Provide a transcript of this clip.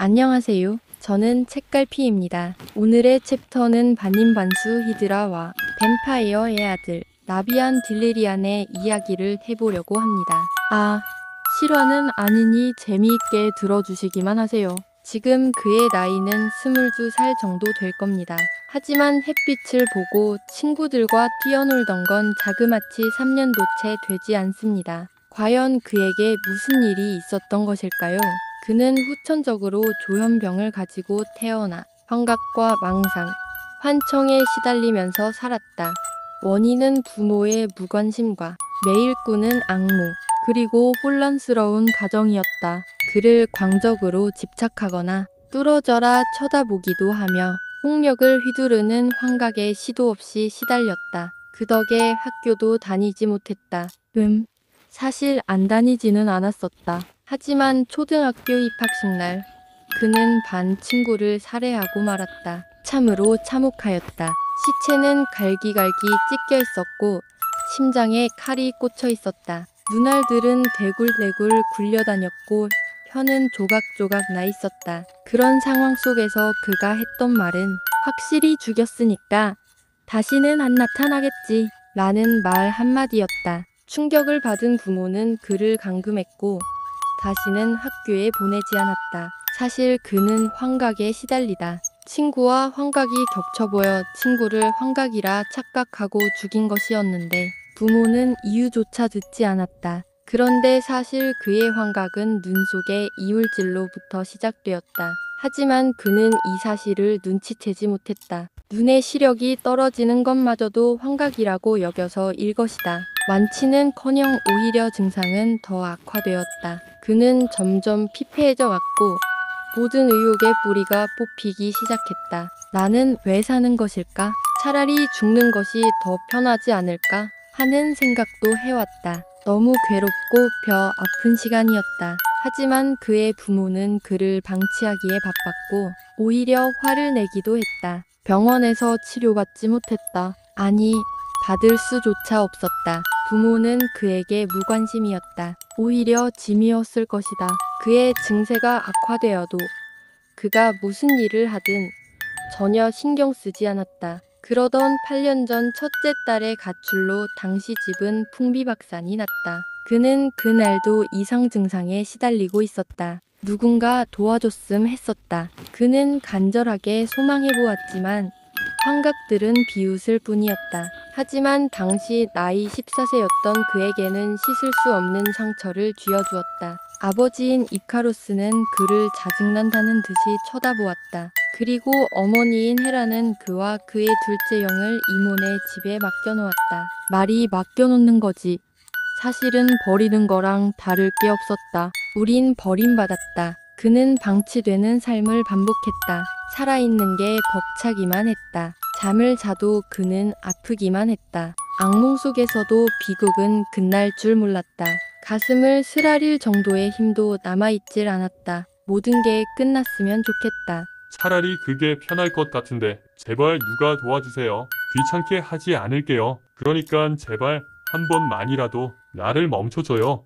안녕하세요. 저는 책갈피입니다. 오늘의 챕터는 반인반수 히드라와 뱀파이어의 아들 나비안 딜리리안의 이야기를 해보려고 합니다. 실화는 아니니 재미있게 들어주시기만 하세요. 지금 그의 나이는 22살 정도 될 겁니다. 하지만 햇빛을 보고 친구들과 뛰어놀던 건 자그마치 3년도 채 되지 않습니다. 과연 그에게 무슨 일이 있었던 것일까요? 그는 후천적으로 조현병을 가지고 태어나 환각과 망상, 환청에 시달리면서 살았다. 원인은 부모의 무관심과 매일 꾸는 악몽, 그리고 혼란스러운 가정이었다. 그를 광적으로 집착하거나 뚫어져라 쳐다보기도 하며 폭력을 휘두르는 환각에 시도 없이 시달렸다. 그 덕에 학교도 다니지 못했다. 사실 안 다니지는 않았었다. 하지만 초등학교 입학식 날 그는 반 친구를 살해하고 말았다. 참으로 참혹하였다. 시체는 갈기갈기 찢겨 있었고 심장에 칼이 꽂혀 있었다. 눈알들은 대굴대굴 굴려다녔고 혀는 조각조각 나 있었다. 그런 상황 속에서 그가 했던 말은 확실히 죽였으니까 다시는 안 나타나겠지 라는 말 한마디였다. 충격을 받은 부모는 그를 감금했고 다시는 학교에 보내지 않았다. 사실 그는 환각에 시달리다 친구와 환각이 겹쳐 보여 친구를 환각이라 착각하고 죽인 것이었는데 부모는 이유조차 듣지 않았다. 그런데 사실 그의 환각은 눈 속의 이물질로부터 시작되었다. 하지만 그는 이 사실을 눈치채지 못했다. 눈의 시력이 떨어지는 것마저도 환각이라고 여겨서일 것이다. 완치는커녕 오히려 증상은 더 악화되었다. 그는 점점 피폐해져 갔고 모든 의욕의 뿌리가 뽑히기 시작했다. 나는 왜 사는 것일까? 차라리 죽는 것이 더 편하지 않을까? 하는 생각도 해왔다. 너무 괴롭고 벼 아픈 시간이었다. 하지만 그의 부모는 그를 방치하기에 바빴고 오히려 화를 내기도 했다. 병원에서 치료받지 못했다. 아니, 받을 수조차 없었다. 부모는 그에게 무관심이었다. 오히려 짐이었을 것이다. 그의 증세가 악화되어도 그가 무슨 일을 하든 전혀 신경 쓰지 않았다. 그러던 8년 전 첫째 딸의 가출로 당시 집은 풍비박산이 났다. 그는 그날도 이상 증상에 시달리고 있었다. 누군가 도와줬음 했었다. 그는 간절하게 소망해보았지만 환각들은 비웃을 뿐이었다. 하지만 당시 나이 14세였던 그에게는 씻을 수 없는 상처를 쥐어주었다. 아버지인 이카루스는 그를 짜증난다는 듯이 쳐다보았다. 그리고 어머니인 헤라는 그와 그의 둘째 영을 이모네 집에 맡겨놓았다. 말이 맡겨놓는 거지. 사실은 버리는 거랑 다를 게 없었다. 우린 버림받았다. 그는 방치되는 삶을 반복했다. 살아있는 게 벅차기만 했다. 잠을 자도 그는 아프기만 했다. 악몽 속에서도 비극은 끝날 줄 몰랐다. 가슴을 쓰라릴 정도의 힘도 남아있질 않았다. 모든 게 끝났으면 좋겠다. 차라리 그게 편할 것 같은데 제발 누가 도와주세요. 귀찮게 하지 않을게요. 그러니깐 제발 한 번만이라도 나를 멈춰줘요.